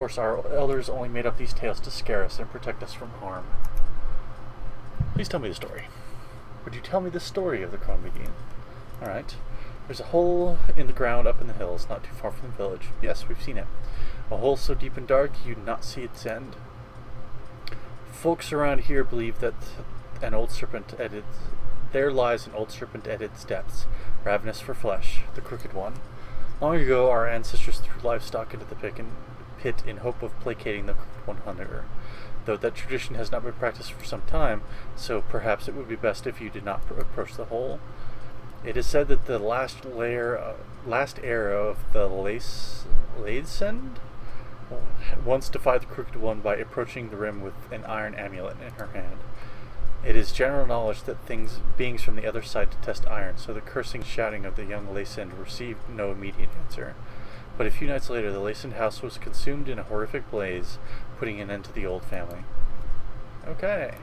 course, our elders only made up these tales to scare us and protect us from harm. Please tell me the story. Would you tell me the story of the Kronbegin? Alright. There's a hole in the ground up in the hills, not too far from the village. Yes, we've seen it. A hole so deep and dark you'd not see its end. Folks around here believe that there lies an old serpent at its depths, ravenous for flesh, the crooked one. Long ago, our ancestors threw livestock into the pit in hope of placating the crooked one hunger. Though that tradition has not been practiced for some time, so perhaps it would be best if you did not approach the hole. It is said that the last heir of the Laesend once defied the crooked one by approaching the rim with an iron amulet in her hand. It is general knowledge that beings from the other side detest iron, so the cursing shouting of the young Laesend received no immediate answer. But a few nights later, the Laesend house was consumed in a horrific blaze, putting an end to the old family. Okay.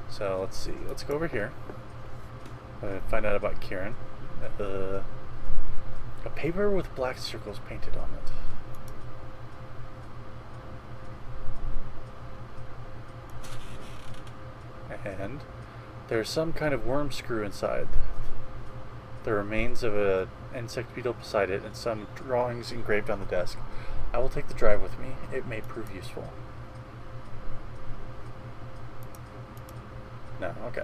So let's see. Let's go over here. Find out about Kieran. A paper with black circles painted on it. And there's some kind of worm screw inside. The remains of an insect beetle beside it, and some drawings engraved on the desk. I will take the drive with me. It may prove useful. No, okay.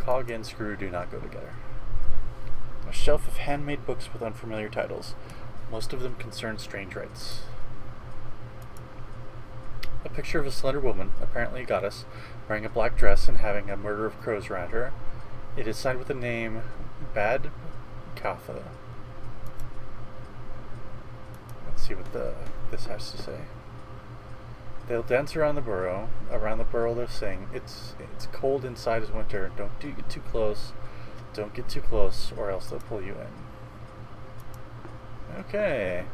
Cog and screw do not go together. A shelf of handmade books with unfamiliar titles. Most of them concern strange rites. A picture of a slender woman, apparently a goddess, wearing a black dress and having a murder of crows around her. It is signed with the name Bad Katha. Let's see what this has to say. They'll dance around the burrow. Around the burrow they'll sing. It's cold inside as winter. Don't get too close. Don't get too close, or else they'll pull you in. Okay.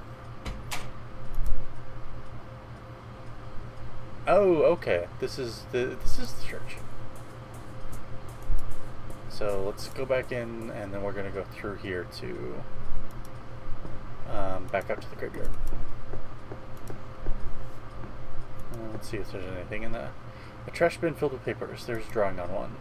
Oh, okay. This is the church. So let's go back in, and then we're gonna go through here to back up to the graveyard. Let's see if there's anything in that. A trash bin filled with papers. There's a drawing on one.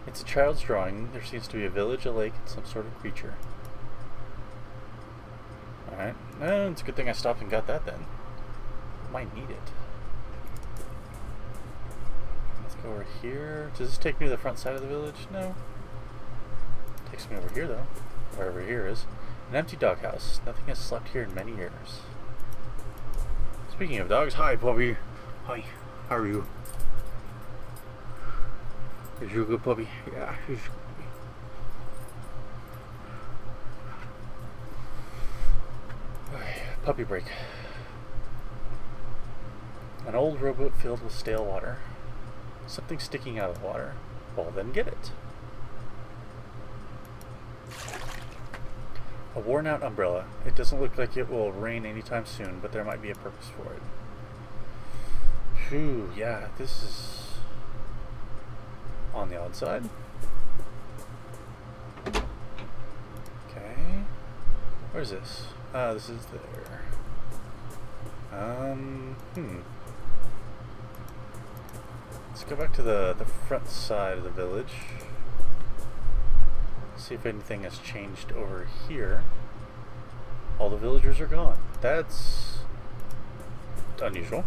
It's a child's drawing. There seems to be a village, a lake, and some sort of creature. Alright. It's a good thing I stopped and got that then. Might need it. Let's go over here. Does this take me to the front side of the village? No. It takes me over here though. Wherever here is. An empty doghouse. Nothing has slept here in many years. Speaking of dogs, hi puppy. Hi. How are you? Is you a good puppy? Yeah, she's a good puppy. Puppy break. An old rowboat filled with stale water. Something sticking out of the water. Well, then get it. A worn out umbrella. It doesn't look like it will rain anytime soon, but there might be a purpose for it. Phew, yeah, this is on the odd side. Okay. Where's this? This is there. Let's go back to the front side of the village. See if anything has changed over here. All the villagers are gone. That's unusual.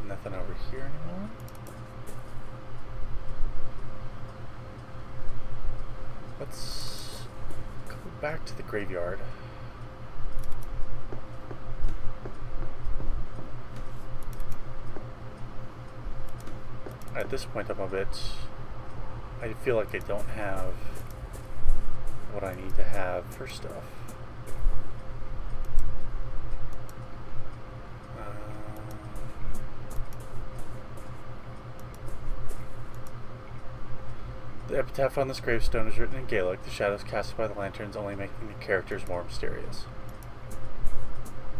Nothing over here anymore. Let's go back to the graveyard. At this point I feel like I don't have what I need to have for stuff. The epitaph on this gravestone is written in Gaelic, the shadows cast by the lanterns only making the characters more mysterious.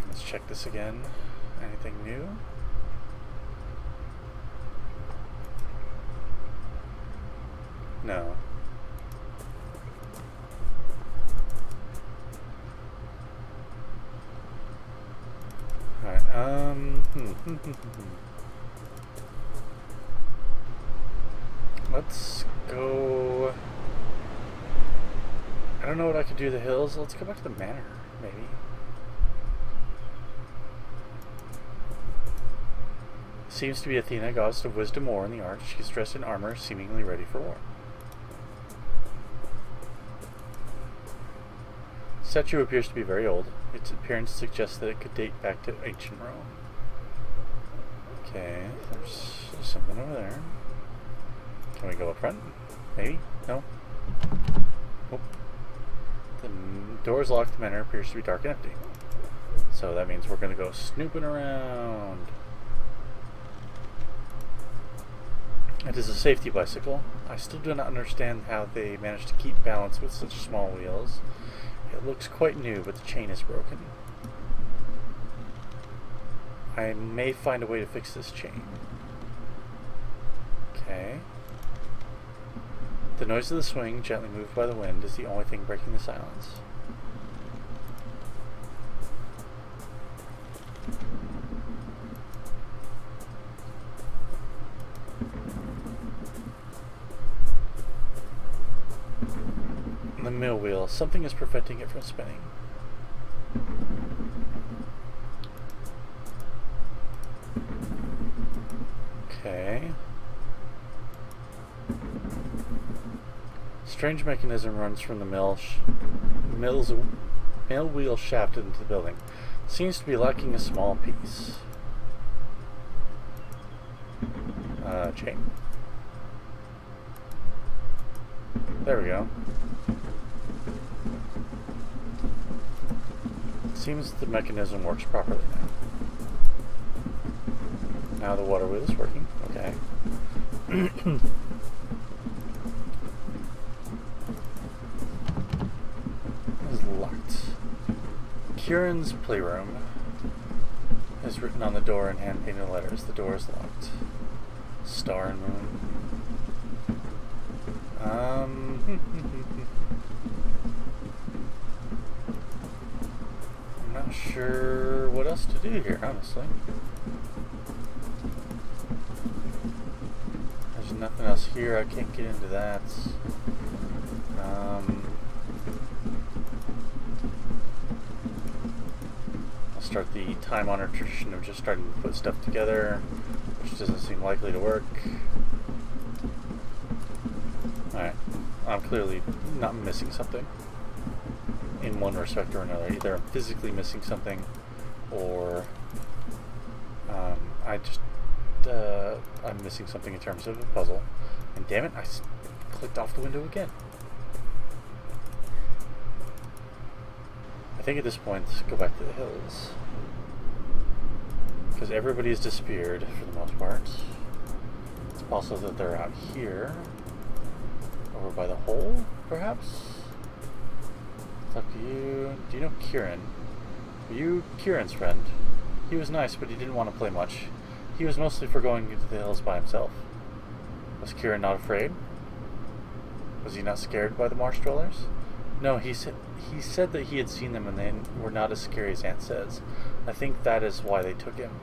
Let's check this again. Anything new? No. Alright, let's go... I don't know what I could do to the hills. Let's go back to the manor, maybe. Seems to be Athena, goddess of wisdom, war, and the arts. She's dressed in armor, seemingly ready for war. The statue appears to be very old. Its appearance suggests that it could date back to ancient Rome. Okay, there's something over there. Can we go up front? Maybe? No? Oh. The door is locked. The manor appears to be dark and empty. So that means we're going to go snooping around. It is a safety bicycle. I still do not understand how they managed to keep balance with such small wheels. It looks quite new, but the chain is broken. I may find a way to fix this chain. Okay. The noise of the swing, gently moved by the wind, is the only thing breaking the silence. The mill wheel. Something is preventing it from spinning. Okay. Strange mechanism runs from the mill wheel shaft into the building. Seems to be lacking a small piece. Chain. There we go. Seems the mechanism works properly now. Now the water wheel is working. Okay. It's locked. Kieran's playroom is written on the door in hand-painted letters. The door is locked. Star and moon. I'm not sure what else to do here, honestly. There's nothing else here. I can't get into that. I'll start the time-honored tradition of just starting to put stuff together, which doesn't seem likely to work. Alright, I'm clearly not missing something in one respect or another. Either I'm physically missing something, or I'm missing something in terms of a puzzle. And damn it, I clicked off the window again. I think at this point, let's go back to the hills. Because everybody's disappeared for the most part. It's possible that they're out here. Over by the hole, perhaps? It's up to you. Do you know Kieran? Were you Kieran's friend? He was nice, but he didn't want to play much. He was mostly for going into the hills by himself. Was Kieran not afraid? Was he not scared by the marsh dwellers? No, he said that he had seen them and they were not as scary as Aunt says. I think that is why they took him.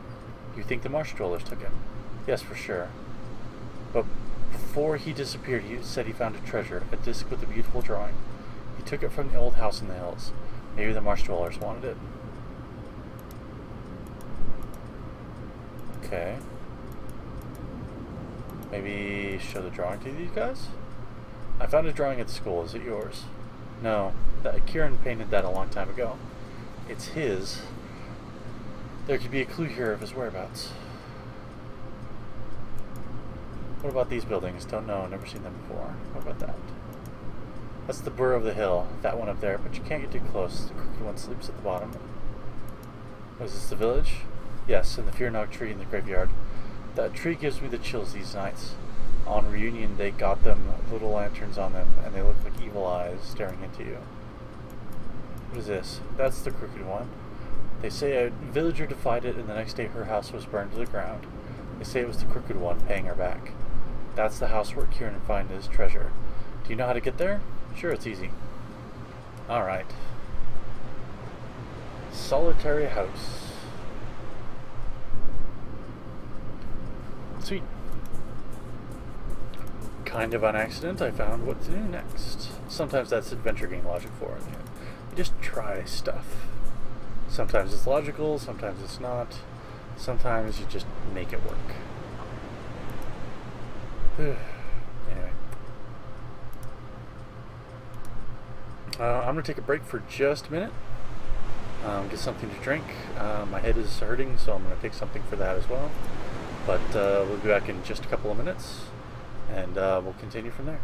You think the marsh dwellers took him? Yes, for sure. But before he disappeared, he said he found a treasure, a disc with a beautiful drawing. He took it from the old house in the hills. Maybe the marsh dwellers wanted it. Okay. Maybe show the drawing to these guys? I found a drawing at school. Is it yours? No. Kieran painted that a long time ago. It's his. There could be a clue here of his whereabouts. What about these buildings? Don't know. Never seen them before. What about that? That's the burr of the hill. That one up there, but you can't get too close. The crooked one sleeps at the bottom. Was this the village? Yes, and the fear-nog tree in the graveyard. That tree gives me the chills these nights. On reunion, they got them little lanterns on them, and they look like evil eyes staring into you. What is this? That's the crooked one. They say a villager defied it, and the next day her house was burned to the ground. They say it was the crooked one paying her back. That's the house where Kieran found his treasure. Do you know how to get there? Sure, it's easy. Alright. Solitary house. Sweet. Kind of on accident, I found what to do next. Sometimes that's adventure game logic for it. You just try stuff. Sometimes it's logical, sometimes it's not. Sometimes you just make it work. Anyway. I'm going to take a break for just a minute. Get something to drink. My head is hurting, so I'm going to take something for that as well. But we'll be back in just a couple of minutes, and we'll continue from there.